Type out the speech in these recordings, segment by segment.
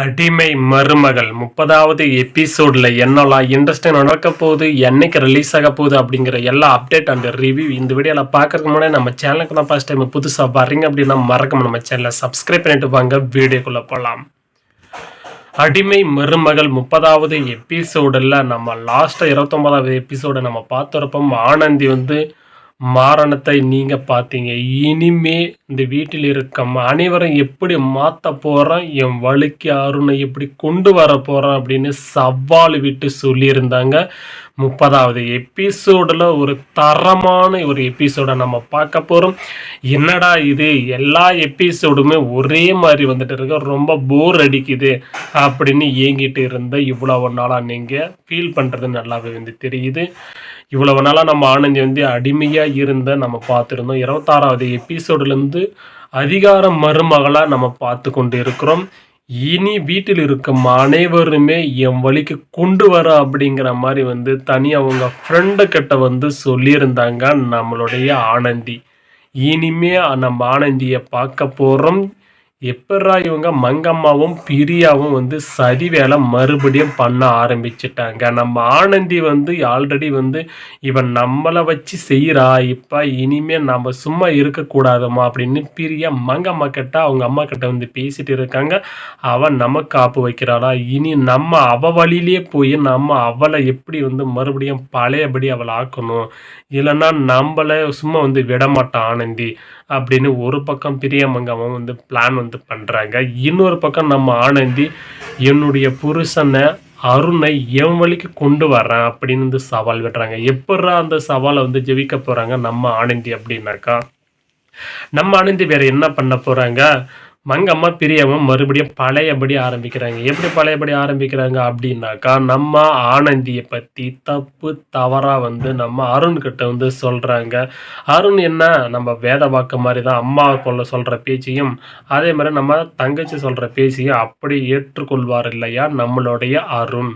அடிமை மருமகள் 30வது எபிசோடில் என்னெல்லாம் இன்ட்ரெஸ்டிங் நடக்க போகுது, என்னைக்கு ரிலீஸ் ஆக போகுது அப்படிங்கிற எல்லா அப்டேட் அண்ட் ரிவ்யூ இந்த வீடியோவில் பார்க்கறதுக்கு முன்னாடி நம்ம சேனலுக்கு தான் ஃபர்ஸ்ட் டைம் புதுசாக வர்றீங்க அப்படின்னா மறக்காம நம்ம சேனலை சப்ஸ்கிரைப் பண்ணிட்டு வாங்க. வீடியோக்குள்ளே போகலாம். அடிமை மருமகள் 30வது எபிசோடில் நம்ம லாஸ்ட்டாக 29வது எபிசோடை நம்ம பார்த்துருப்போம். ஆனந்தி மாரணத்தை நீங்க பார்த்தீங்க. இனிமே இந்த வீட்டில் இருக்க அனைவரும் எப்படி மாற்ற போகிறோம், என் வழிக்கு அருணை எப்படி கொண்டு வர போகிறோம் அப்படின்னு சவால் விட்டு சொல்லியிருந்தாங்க. 30வது எபிசோடில் ஒரு தரமான ஒரு எபிசோடை நம்ம பார்க்க போகிறோம். என்னடா இது, எல்லா எபிசோடுமே ஒரே மாதிரி வந்துட்டு இருக்கு, ரொம்ப போர் அடிக்குது அப்படின்னு ஏங்கிட்டு இருந்த இவ்வளவு நாளாக நீங்கள் ஃபீல் பண்ணுறது நல்லாவே தெரியுது. இவ்வளவு நாளாக நம்ம ஆனந்தி அடிமையாக இருந்த நம்ம பார்த்துருந்தோம். 26வது எபிசோடுலேருந்து அதிகார மருமகளாக நம்ம பார்த்து கொண்டு இருக்கிறோம். இனி வீட்டில் இருக்கும் அனைவருமே என் வழிக்கு கொண்டு வர அப்படிங்கிற மாதிரி தனியாக அவங்க ஃப்ரெண்டு கிட்ட சொல்லியிருந்தாங்க நம்மளுடைய ஆனந்தி. இனிமே நம்ம ஆனந்தியை பார்க்க போகிறோம். எப்படா இவங்க மங்கம்மாவும் பிரியாவும் சதி வேலை மறுபடியும் பண்ண ஆரம்பிச்சிட்டாங்க. நம்ம ஆனந்தி ஆல்ரெடி இவன் நம்மளை வச்சு செய்கிறா, இப்போ இனிமே நம்ம சும்மா இருக்கக்கூடாதுமா அப்படின்னு பிரியா மங்கம்மா கிட்ட அவங்க அம்மா கிட்ட பேசிட்டு இருக்காங்க. அவன் நமக்கு காப்பு வைக்கிறாளா, இனி நம்ம அவ வழியிலே போய் நம்ம அவளை எப்படி மறுபடியும் பழையபடி அவளை ஆக்கணும், இல்லைன்னா நம்மளை சும்மா விடமாட்டான் ஆனந்தி அப்படின்னு ஒரு பக்கம் பிரியமங்கமும் பிளான் பண்ணுறாங்க. இன்னொரு பக்கம் நம்ம ஆனந்தி என்னுடைய புருஷனை அருணை என் வழிக்கு கொண்டு வரேன் அப்படின்னு சவால் விடுறாங்க. எப்படா அந்த சவாலை ஜெயிக்க போகிறாங்க நம்ம ஆனந்தி அப்படின்னாக்கா, நம்ம ஆனந்தி வேறு என்ன பண்ண போகிறாங்க, மங்கம்மா பிரியாம மறுபடியும் பழையபடி ஆரம்பிக்கிறாங்க. எப்படி பழையபடி ஆரம்பிக்கிறாங்க அப்படின்னாக்கா, நம்ம ஆனந்தியை பற்றி தப்பு தவறாக நம்ம அருண்கிட்ட சொல்கிறாங்க. அருண் என்ன நம்ம வேத வாக்கு மாதிரி தான், அம்மா போல சொல்கிற பேச்சையும் அதே மாதிரி நம்ம தங்கச்சி சொல்கிற பேச்சையும் அப்படி ஏற்றுக்கொள்வார் இல்லையா நம்மளுடைய அருண்.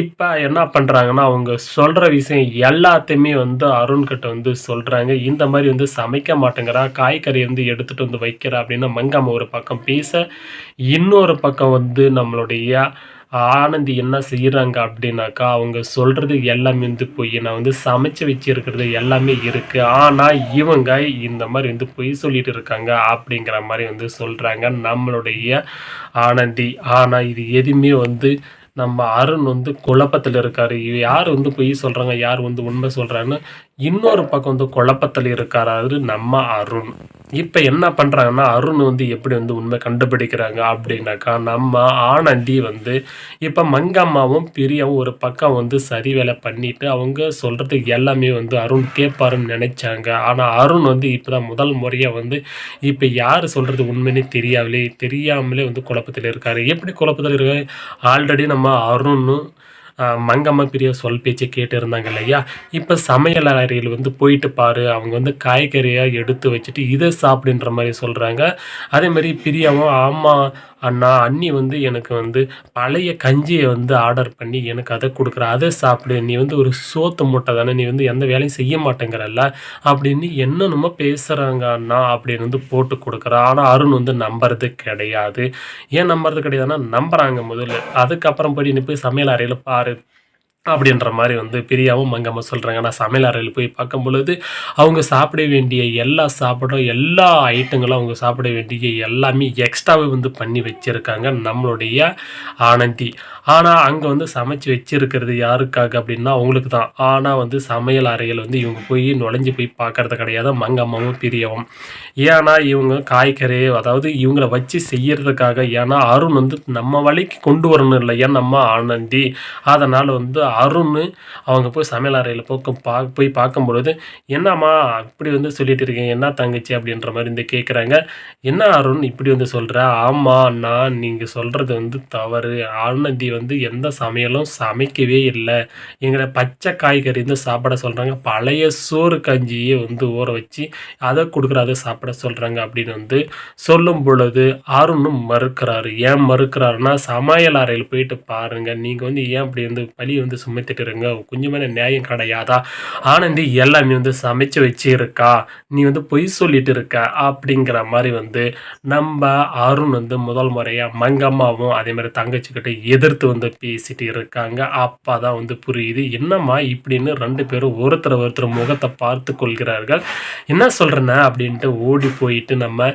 இப்போ என்ன பண்ணுறாங்கன்னா, அவங்க சொல்கிற விஷயம் எல்லாத்தையுமே அருண்கிட்ட சொல்கிறாங்க. இந்த மாதிரி சமைக்க மாட்டேங்கிறா, காய்கறி எடுத்துகிட்டு வைக்கிறா அப்படின்னு மங்கம்மா ஒரு பக்கம் பேச, இன்னொரு பக்கம் நம்மளுடைய ஆனந்தி என்ன செய்கிறாங்க அப்படின்னாக்கா, அவங்க சொல்கிறது எல்லாமே பொய், நான் சமைச்சு வச்சிருக்கிறது எல்லாமே இருக்குது, ஆனால் இவங்க இந்த மாதிரி பொய் சொல்லிட்டு இருக்காங்க அப்படிங்கிற மாதிரி சொல்கிறாங்க நம்மளுடைய ஆனந்தி. ஆனால் இது எதுவுமே நம்ம அருண் குழப்பத்தில் இருக்கார். யார் பொய் சொல்கிறாங்க, யார் உண்மை சொல்கிறான்னு இன்னொரு பக்கம் குழப்பத்தில் இருக்காரு நம்ம அருண். இப்போ என்ன பண்ணுறாங்கன்னா, அருண் எப்படி உண்மை கண்டுபிடிக்கிறாங்க அப்படின்னாக்கா, நம்ம ஆனந்தி இப்போ மங்கம்மாவும் பிரியாவும் ஒரு பக்கம் சரி வேலை பண்ணிட்டு அவங்க சொல்கிறது எல்லாமே அருண் கேட்பாருன்னு நினச்சாங்க. ஆனால் அருண் இப்போ தான் முதல் முறையாக இப்போ யார் சொல்கிறது உண்மைன்னு தெரியாமலே குழப்பத்தில் இருக்கார். எப்படி குழப்பத்தில் இருக்காரு, ஆல்ரெடி நம்ம அருணும் மங்கம்மா பிரியா சொல் பேச்சை கேட்டு இருந்தாங்க இல்லையா, இப்போ சமையல் அறையில் போயிட்டு பாரு, அவங்க காய்கறியாக எடுத்து வச்சுட்டு இதை சாப்பிடுன்ற மாதிரி சொல்கிறாங்க. அதேமாதிரி பிரியாவும் ஆமாம் அண்ணா, அண்ணி எனக்கு பழைய கஞ்சியை ஆர்டர் பண்ணி எனக்கு அதை கொடுக்குற, அதை சாப்பிடு, நீ ஒரு சோத்து மூட்டை தானே, நீ எந்த வேலையும் செய்ய மாட்டேங்கிறல்ல அப்படின்னு என்னென்னமோ பேசுகிறாங்க அண்ணா அப்படின்னு போட்டு கொடுக்குறா. ஆனால் அருண் நம்புறது கிடையாது. ஏன் நம்புறது கிடையாதுன்னா, நம்புகிறாங்க முதல்ல, அதுக்கப்புறம் படி நீ போய் சமையல் அறையில் பாரு அப்படின்ற மாதிரி பிரியாவும் மங்கம்மா சொல்கிறாங்க. ஆனால் சமையல் அறையில் போய் பார்க்கும் பொழுது அவங்க சாப்பிட வேண்டிய எல்லா சாப்பாடும் எல்லா ஐட்டங்களும் அவங்க சாப்பிட வேண்டிய எல்லாமே எக்ஸ்ட்ராவே பண்ணி வச்சுருக்காங்க நம்மளுடைய ஆனந்தி. ஆனால் அங்கே சமைச்சு வச்சுருக்கிறது யாருக்காக அப்படின்னா அவங்களுக்கு தான். ஆனால் சமையல் அறையில் இவங்க போய் நுழைஞ்சு போய் பார்க்கறது கிடையாது மங்கம்மாவும் பிரியாவும். ஏன்னா இவங்க காய்கறி அதாவது இவங்கள வச்சு செய்யறதுக்காக, ஏன்னா அருண் நம்ம வழிக்கு கொண்டு வரணும் இல்லையா நம்ம ஆனந்தி. அதனால் அருண் அவங்க போய் சமையல் அறையில் போய் பார்க்கும் பொழுது, என்னம்மா இப்படி சொல்லிட்டு இருக்கீங்க, என்ன தங்கச்சி அப்படின்ற மாதிரி கேட்குறாங்க. என்ன அருண் இப்படி சொல்கிற, ஆமாம் அண்ணா நீங்கள் சொல்கிறது தவறு, ஆனந்தி எந்த சமையலும் சமைக்கவே இல்லை, எங்களை பச்சை காய்கறி சாப்பிட சொல்கிறாங்க, பழைய சோறு கஞ்சியை ஊற வச்சு அதை கொடுக்குற, அதை சாப்பிட சொல்கிறாங்க அப்படின்னு சொல்லும் பொழுது அருணும் மறுக்கிறாரு. ஏன் மறுக்கிறாருன்னா, சமையல் அறையில் போயிட்டு பாருங்கள், நீங்கள் ஏன் அப்படி பழி சுமத்திட்டு இருங்க, கொஞ்சமான நியாயம் கிடையாதா? ஆனந்தி எல்லாமே வந்து சமைச்சு வச்சிருக்கா, நீ வந்து பொய் சொல்லிட்டு இருக்க அப்படிங்கிற மாதிரி வந்து நம்ம அருண் வந்து முதல் முறையாக மங்கம்மாவும் அதே மாதிரி தங்கச்சிக்கிட்ட எதிர்த்து வந்து பேசிட்டு இருக்காங்க. அப்போ தான் வந்து புரியுது என்னம்மா இப்படின்னு 2 பேரும் ஒருத்தர் முகத்தை பார்த்து கொள்கிறார்கள். என்ன சொல்கிறேன்னா அப்படின்ட்டு ஓடி போயிட்டு நம்ம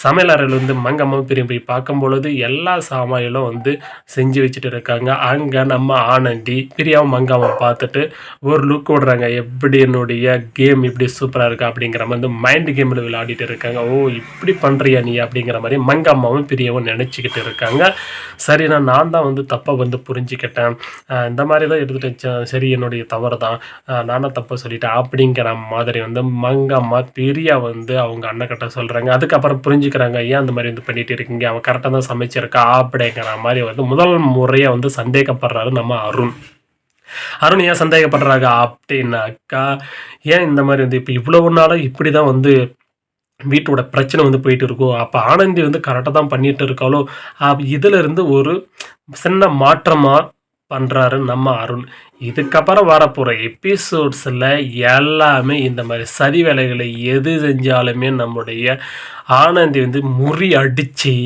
சமையல் அறையில் வந்து மங்கம்மாவும் திரும்பி பார்க்கும் பொழுது எல்லா சாமான்களும் வந்து செஞ்சு வச்சுட்டு இருக்காங்க. அங்கே நம்ம ஆனந்தி பிரியாவும் மங்கம்மாவை பார்த்துட்டு ஒரு லுக் விடுறாங்க, எப்படி என்னுடைய கேம் இப்படி சூப்பராக இருக்கா அப்படிங்கிற மாதிரி வந்து மைண்ட் கேமில் விளையாடிட்டு இருக்காங்க. ஓ இப்படி பண்ணுறியா நீ அப்படிங்கிற மாதிரி மங்கம்மாவும் பிரியாவும் நினச்சிக்கிட்டு இருக்காங்க. சரி நான் தான் வந்து தப்பாக வந்து புரிஞ்சுக்கிட்டேன், இந்த மாதிரி தான் எடுத்துகிட்டு சரி என்னுடைய தவறு தான், நானும் தப்பாக சொல்லிட்டேன் அப்படிங்கிற மாதிரி வந்து மங்கம்மா பிரியா வந்து அவங்க அண்ணக்கிட்ட சொல்கிறாங்க. அதுக்கப்புறம் புரிஞ்சுக்கிறாங்க, ஏன் அந்த மாதிரி வந்து பண்ணிட்டு இருக்கீங்க, அவன் கரெக்டாக தான் சமைச்சிருக்கா அப்படிங்கிற மாதிரி வந்து முதல் முறையாக வந்து சந்தேகப்படுறாரு நம்ம அருண். அருண் ஏன் சந்தேகப்படுறாங்க அப்படின்னாக்கா, ஏன் இந்த மாதிரி வந்து இப்போ இவ்வளவு நாளாக இப்படி தான் வந்து வீட்டோட பிரச்சனை வந்து போயிட்டு இருக்கும், அப்போ ஆனந்தி வந்து கரெக்டாக தான் பண்ணிட்டு இருக்காளோ, இதிலிருந்து ஒரு சின்ன மாற்றமாக பண்ணுறாரு நம்ம அருண். இதுக்கப்புறம் வரப்போகிற எபிசோட்ஸில் எல்லாமே இந்த மாதிரி சதி வேலைகளை எது செஞ்சாலுமே நம்முடைய ஆனந்தி வந்து முறி அடித்து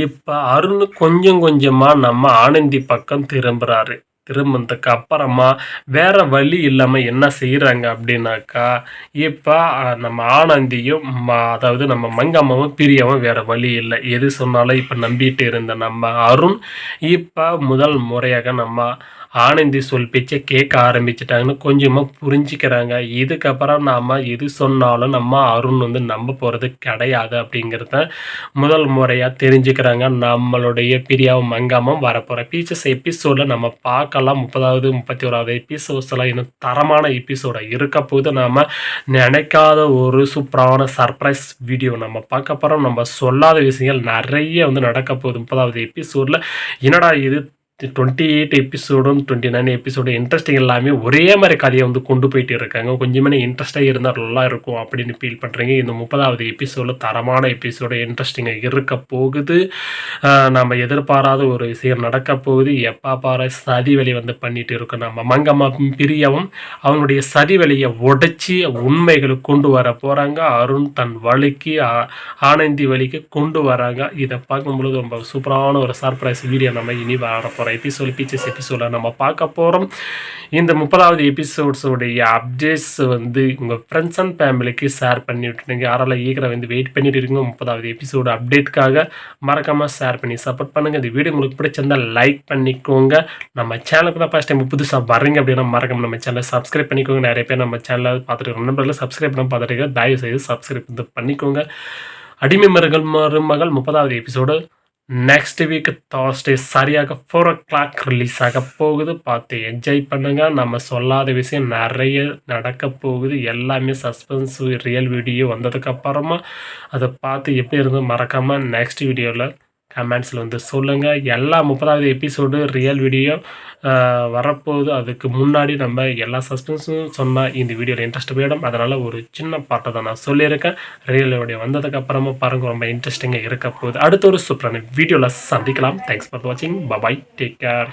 இப்போ அருண் கொஞ்சம் கொஞ்சமாக நம்ம ஆனந்தி பக்கம் திரும்புகிறாரு. திரும்பினதுக்கு அப்புறமா வேற வழி இல்லாமல் என்ன செய்கிறாங்க அப்படின்னாக்கா, இப்போ நம்ம ஆனந்தியும் அதாவது நம்ம மங்கம்மாவும் பிரியாவும் வேற வழி இல்லை, எது சொன்னாலும் இப்போ நம்பிட்டு இருந்த நம்ம அருண் இப்போ முதல் முறையாக நம்ம ஆனந்தி சொல் பேச்சை கேட்க ஆரம்பிச்சிட்டாங்கன்னு கொஞ்சமாக புரிஞ்சுக்கிறாங்க. இதுக்கப்புறம் நாம் எது சொன்னாலும் நம்ம அருண் வந்து நம்ப போகிறது கிடையாது அப்படிங்கிறத முதல் முறையாக தெரிஞ்சுக்கிறாங்க. நம்மளுடைய பிரியாவும் மங்கம்மாவும் வரப்போகிற எபிசோடில் நம்ம பார்க்கலாம். 30வது 31வது எபிசோட்ஸ்லாம் இன்னும் தரமான எபிசோடாக இருக்க போது நாம் நினைக்காத ஒரு சூப்பரான சர்ப்ரைஸ் வீடியோ நம்ம பார்க்க போகிறோம். நம்ம சொல்லாத விஷயங்கள் நிறைய வந்து நடக்க போகுது 30வது எபிசோடில். என்னடா இது 28 எபிசோடும் 29 எபிசோடும் இன்ட்ரெஸ்டிங் எல்லாமே ஒரே மாதிரி கதையை வந்து கொண்டு போயிட்டு இருக்காங்க, கொஞ்சமே இன்ட்ரெஸ்டாக இருந்தால் நல்லா இருக்கும் அப்படின்னு ஃபீல் பண்ணுறீங்க. இந்த 30வது எபிசோடில் தரமான எபிசோடு இன்ட்ரெஸ்டிங்காக இருக்க போகுது. நம்ம எதிர்பாராத ஒரு விஷயம் நடக்க போகுது. எப்போ பாரு சதி வேலையை வந்து பண்ணிட்டு இருக்கோம். நம்ம மங்கம்மா பிரியாவும் அவனுடைய சதி வேலையை உடைச்சி உண்மைகளை கொண்டு வர போகிறாங்க. அருண் தன் வழிக்கு ஆனந்தி வழிக்கு கொண்டு வராங்க. இதை பார்க்கும்பொழுது ரொம்ப சூப்பரான ஒரு சர்ப்ரைஸ் வீடியோ நம்ம இனி வர போகிறோம். பீச்சஸ் எபிசோடில் நம்ம பார்க்க போகிறோம். இந்த 30வது எபிசோட்ஸோடைய அப்டேட்ஸ் வந்து உங்கள் ஃப்ரெண்ட்ஸ் அண்ட் ஃபேமிலிக்கு ஷேர் பண்ணி விட்டுருங்க. யாரெல்லாம் ஈகராக வந்து வெயிட் பண்ணிட்டு இருக்கீங்க 30வது எபிசோடு அப்டேட்டுக்காக மறக்காமல் ஷேர் பண்ணி சப்போர்ட் பண்ணுங்கள். இந்த வீடியோ உங்களுக்கு பிடிச்சிருந்தால் லைக் பண்ணிக்கோங்க. நம்ம சேனலுக்கு தான் ஃபர்ஸ்ட் டைம் புதுசாக வரீங்க அப்படின்னா மறக்காம நம்ம சேனலை சப்ஸ்கிரைப் பண்ணிக்கோங்க. நிறைய பேர் நம்ம சேனலை பார்த்துட்டு நண்பர்கள் சப்ஸ்கிரைப் பண்ண பார்த்துட்டு தயவு செய்து சப்ஸ்கிரைப் வந்து பண்ணிக்கோங்க. அடிமை மருமகள் 30வது எபிசோடு நெக்ஸ்ட் வீக் Thursday சரியாக 4 o'clock ரிலீஸ் ஆக போகுது. பார்த்து என்ஜாய் பண்ணுங்கள். நம்ம சொல்லாத விஷயம் நிறைய நடக்க போகுது. எல்லாமே சஸ்பென்ஸ் ரியல் வீடியோ வந்ததுக்கப்புறமா அதை பார்த்து எப்படி இருந்து மறக்காமல் நெக்ஸ்ட் வீடியோவில் கமெண்ட்ஸில் வந்து சொல்லுங்கள். எல்லா 30வது எபிசோடு ரியல் வீடியோ வரப்போகுது. அதுக்கு முன்னாடி நம்ம எல்லா சஸ்பென்ஸும் சொன்னால் இந்த வீடியோவில் இன்ட்ரெஸ்ட் போயிடும். அதனால் ஒரு சின்ன பாட்டை தான் நான் சொல்லியிருக்கேன். ரியல் வீடியோ வந்ததுக்கப்புறமா பாருங்கள், ரொம்ப இன்ட்ரெஸ்டிங்காக இருக்க போகுது. அடுத்த ஒரு சூப்பரான வீடியோவில் சந்திக்கலாம். தேங்க்ஸ் ஃபார் வாட்சிங். பாய், டேக் கேர்.